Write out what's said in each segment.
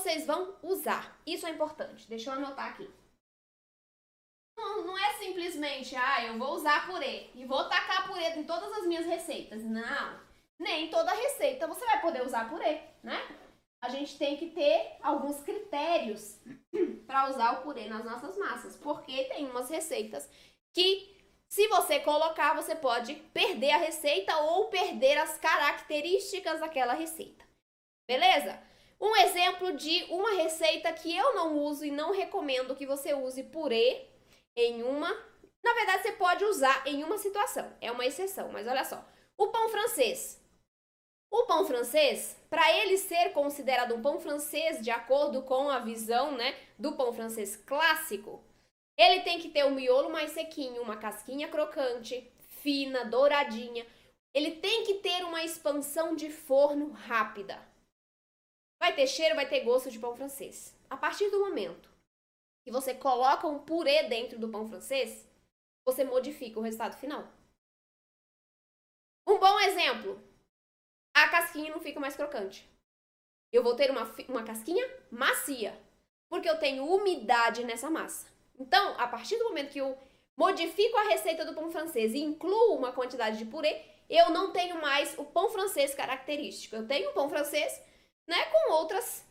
vocês vão usar? Isso é importante. Deixa eu anotar aqui. Não é simplesmente, eu vou usar purê e vou tacar purê em todas as minhas receitas. Não. Nem toda receita você vai poder usar purê, né? A gente tem que ter alguns critérios para usar o purê nas nossas massas, porque tem umas receitas que, se você colocar, você pode perder a receita ou perder as características daquela receita. Beleza? Um exemplo de uma receita que eu não uso e não recomendo que você use purê em uma... Na verdade, você pode usar em uma situação, é uma exceção, mas olha só. O pão francês. O pão francês, para ele ser considerado um pão francês de acordo com a visão, né, do pão francês clássico, ele tem que ter um miolo mais sequinho, uma casquinha crocante, fina, douradinha. Ele tem que ter uma expansão de forno rápida. Vai ter cheiro, vai ter gosto de pão francês. A partir do momento que você coloca um purê dentro do pão francês, você modifica o resultado final. Um bom exemplo, a casquinha não fica mais crocante. Eu vou ter uma casquinha macia, porque eu tenho umidade nessa massa. Então, a partir do momento que eu modifico a receita do pão francês e incluo uma quantidade de purê, eu não tenho mais o pão francês característico. Eu tenho o pão francês, né, com outras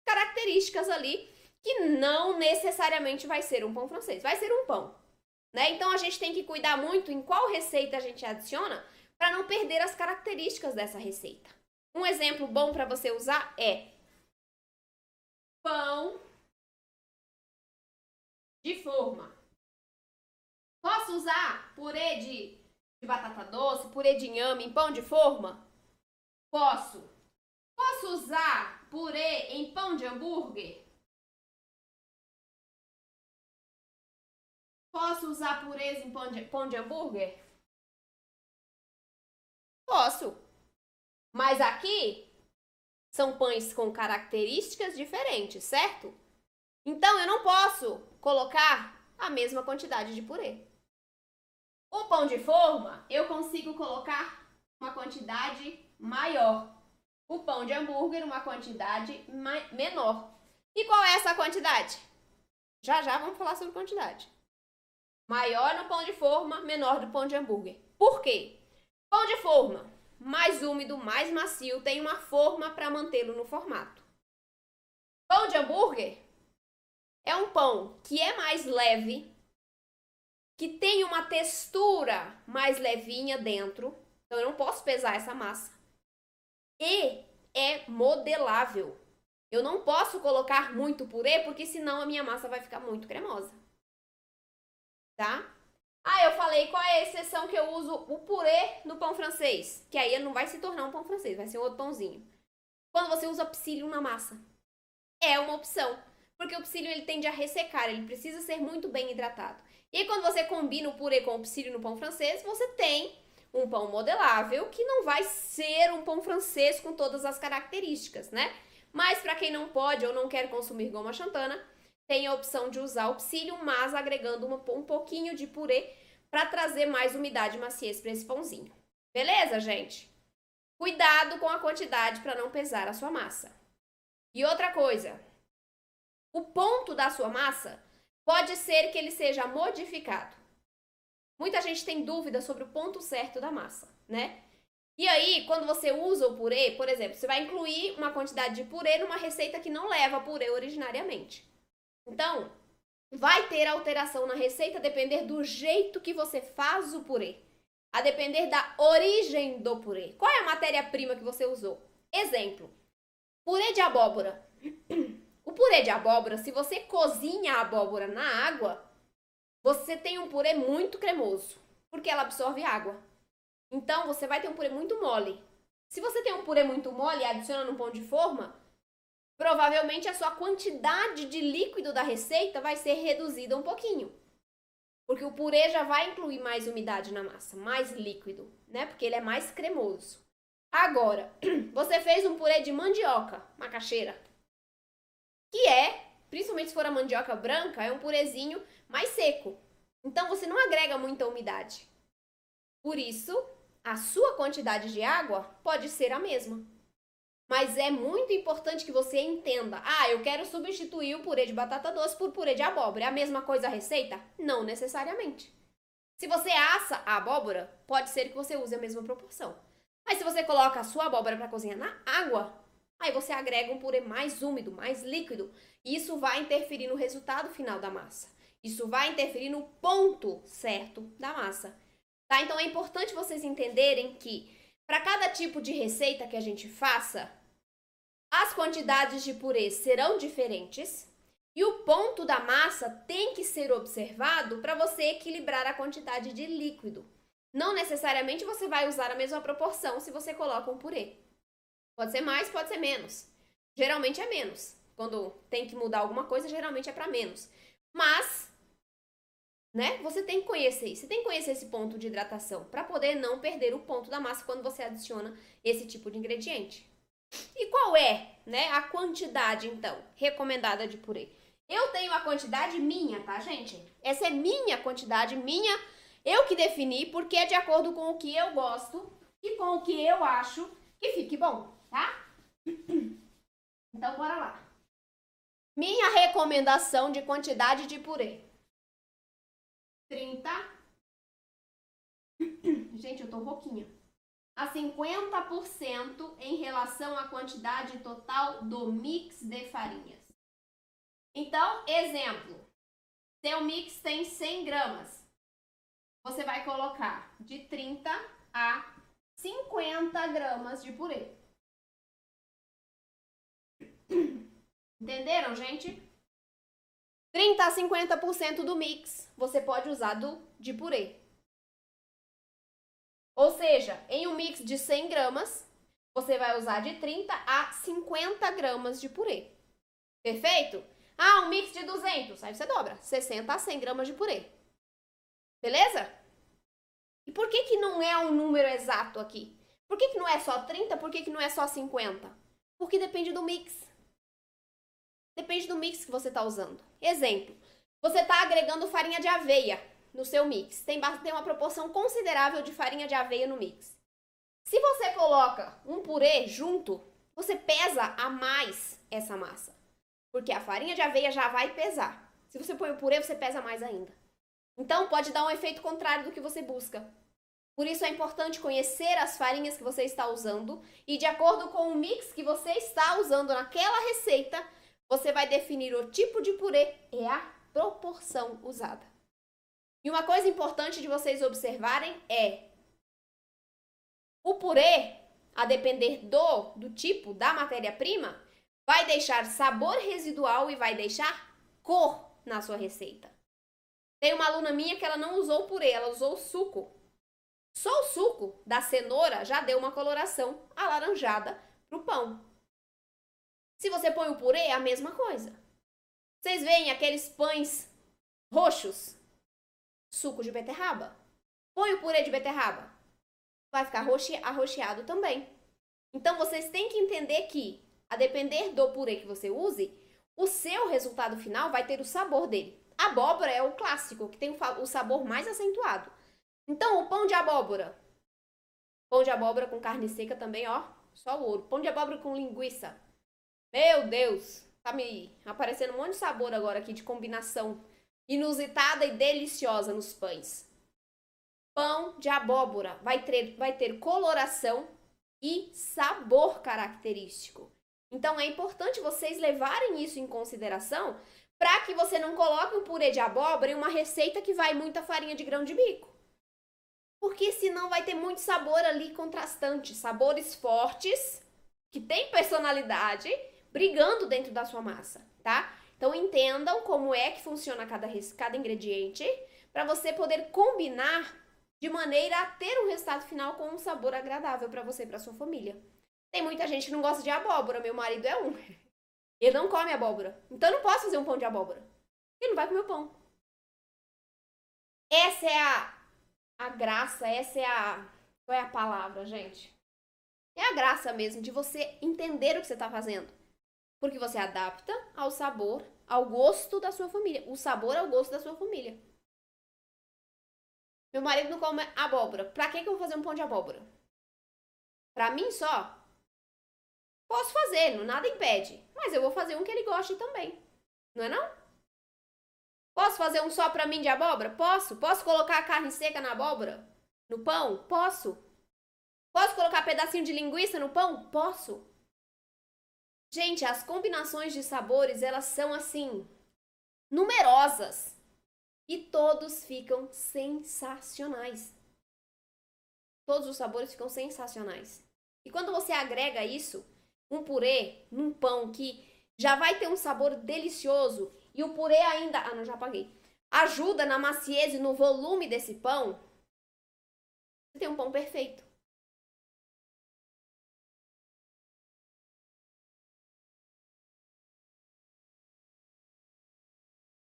características ali, que não necessariamente vai ser um pão francês, vai ser um pão, né? Então, a gente tem que cuidar muito em qual receita a gente adiciona para não perder as características dessa receita. Um exemplo bom para você usar é pão de forma. Posso usar purê de batata doce, purê de inhame em pão de forma? Posso. Posso usar purê em pão de hambúrguer? Posso usar purês em pão de hambúrguer? Posso. Mas aqui são pães com características diferentes, certo? Então, eu não posso colocar a mesma quantidade de purê. O pão de forma, eu consigo colocar uma quantidade maior. O pão de hambúrguer, uma quantidade menor. E qual é essa quantidade? Já vamos falar sobre quantidade. Maior no pão de forma, menor do pão de hambúrguer. Por quê? Pão de forma, mais úmido, mais macio, tem uma forma para mantê-lo no formato. Pão de hambúrguer é um pão que é mais leve, que tem uma textura mais levinha dentro. Então, eu não posso pesar essa massa. E é modelável. Eu não posso colocar muito purê, porque senão a minha massa vai ficar muito cremosa. Tá? Eu falei qual é a exceção que eu uso o purê no pão francês. Que aí ele não vai se tornar um pão francês, vai ser um outro pãozinho. Quando você usa psyllium na massa. É uma opção. Porque o psyllium ele tende a ressecar, ele precisa ser muito bem hidratado. E aí, quando você combina o purê com o psyllium no pão francês, você tem um pão modelável que não vai ser um pão francês com todas as características, né? Mas para quem não pode ou não quer consumir goma xantana, tem a opção de usar o psyllium, mas agregando um pouquinho de purê para trazer mais umidade e maciez para esse pãozinho. Beleza, gente? Cuidado com a quantidade para não pesar a sua massa. E outra coisa, o ponto da sua massa pode ser que ele seja modificado. Muita gente tem dúvida sobre o ponto certo da massa, né? E aí, quando você usa o purê, por exemplo, você vai incluir uma quantidade de purê numa receita que não leva purê originariamente. Então, vai ter alteração na receita a depender do jeito que você faz o purê. A depender da origem do purê. Qual é a matéria-prima que você usou? Exemplo, purê de abóbora. O purê de abóbora, se você cozinha a abóbora na água, você tem um purê muito cremoso, porque ela absorve água. Então, você vai ter um purê muito mole. Se você tem um purê muito mole e adiciona no pão de forma, provavelmente a sua quantidade de líquido da receita vai ser reduzida um pouquinho. Porque o purê já vai incluir mais umidade na massa, mais líquido, né? Porque ele é mais cremoso. Agora, você fez um purê de mandioca, macaxeira, que principalmente se for a mandioca branca, é um purezinho mais seco. Então, você não agrega muita umidade. Por isso, a sua quantidade de água pode ser a mesma. Mas é muito importante que você entenda. Ah, eu quero substituir o purê de batata doce por purê de abóbora. É a mesma coisa a receita? Não necessariamente. Se você assa a abóbora, pode ser que você use a mesma proporção. Mas se você coloca a sua abóbora para cozinhar na água, aí você agrega um purê mais úmido, mais líquido. E isso vai interferir no resultado final da massa. Isso vai interferir no ponto certo da massa. Tá? Então é importante vocês entenderem que para cada tipo de receita que a gente faça, as quantidades de purê serão diferentes e o ponto da massa tem que ser observado para você equilibrar a quantidade de líquido. Não necessariamente você vai usar a mesma proporção se você coloca um purê. Pode ser mais, pode ser menos. Geralmente é menos. Quando tem que mudar alguma coisa, geralmente é para menos. Mas, né, você tem que conhecer isso. Você tem que conhecer esse ponto de hidratação para poder não perder o ponto da massa quando você adiciona esse tipo de ingrediente. E qual é, né, a quantidade, então, recomendada de purê? Eu tenho a quantidade minha, tá, gente? Essa é minha quantidade, eu que defini, porque é de acordo com o que eu gosto e com o que eu acho que fique bom, tá? Então, bora lá. Minha recomendação de quantidade de purê. 30. Gente, eu tô rouquinha. A 50% em relação à quantidade total do mix de farinhas. Então, exemplo. Seu mix tem 100 gramas. Você vai colocar de 30 a 50 gramas de purê. Entenderam, gente? 30 a 50% do mix você pode usar de purê. Ou seja, em um mix de 100 gramas, você vai usar de 30 a 50 gramas de purê. Perfeito? Ah, um mix de 200, aí você dobra, 60 a 100 gramas de purê. Beleza? E por que não é um número exato aqui? Por que não é só 30? Por que não é só 50? Porque depende do mix. Depende do mix que você está usando. Exemplo, você está agregando farinha de aveia no seu mix. Tem uma proporção considerável de farinha de aveia no mix. Se você coloca um purê junto, você pesa a mais essa massa. Porque a farinha de aveia já vai pesar. Se você põe o purê, você pesa mais ainda. Então, pode dar um efeito contrário do que você busca. Por isso é importante conhecer as farinhas que você está usando e, de acordo com o mix que você está usando naquela receita, você vai definir o tipo de purê e a proporção usada. E uma coisa importante de vocês observarem é o purê, a depender do tipo da matéria-prima, vai deixar sabor residual e vai deixar cor na sua receita. Tem uma aluna minha que ela não usou o purê, ela usou o suco. Só o suco da cenoura já deu uma coloração alaranjada pro pão. Se você põe o purê, é a mesma coisa. Vocês veem aqueles pães roxos? Suco de beterraba. Põe o purê de beterraba. Vai ficar arroxeado também. Então, vocês têm que entender que, a depender do purê que você use, o seu resultado final vai ter o sabor dele. A abóbora é o clássico, que tem o sabor mais acentuado. Então, o pão de abóbora. Pão de abóbora com carne seca também, ó. Só o ouro. Pão de abóbora com linguiça. Meu Deus, tá me aparecendo um monte de sabor agora aqui de combinação inusitada e deliciosa nos pães. Pão de abóbora vai ter coloração e sabor característico. Então é importante vocês levarem isso em consideração para que você não coloque o purê de abóbora em uma receita que vai muita farinha de grão de bico. Porque senão vai ter muito sabor ali contrastante, sabores fortes, que têm personalidade, brigando dentro da sua massa, tá? Então entendam como é que funciona cada ingrediente para você poder combinar de maneira a ter um resultado final com um sabor agradável para você e para sua família. Tem muita gente que não gosta de abóbora, meu marido é um. Ele não come abóbora. Então eu não posso fazer um pão de abóbora. Ele não vai comer o pão. Essa é a graça, qual é a palavra, gente? É a graça mesmo de você entender o que você está fazendo. Porque você adapta ao sabor, ao gosto da sua família. O sabor ao gosto da sua família. Meu marido não come abóbora. Pra que eu vou fazer um pão de abóbora? Pra mim só? Posso fazer, nada impede. Mas eu vou fazer um que ele goste também. Não é não? Posso fazer um só pra mim de abóbora? Posso. Posso colocar a carne seca na abóbora? No pão? Posso. Posso colocar pedacinho de linguiça no pão? Posso. Gente, as combinações de sabores, elas são assim, numerosas. E todos ficam sensacionais. Todos os sabores ficam sensacionais. E quando você agrega isso, um purê num pão que já vai ter um sabor delicioso e o purê ainda, não, já apaguei, ajuda na maciez e no volume desse pão, você tem um pão perfeito.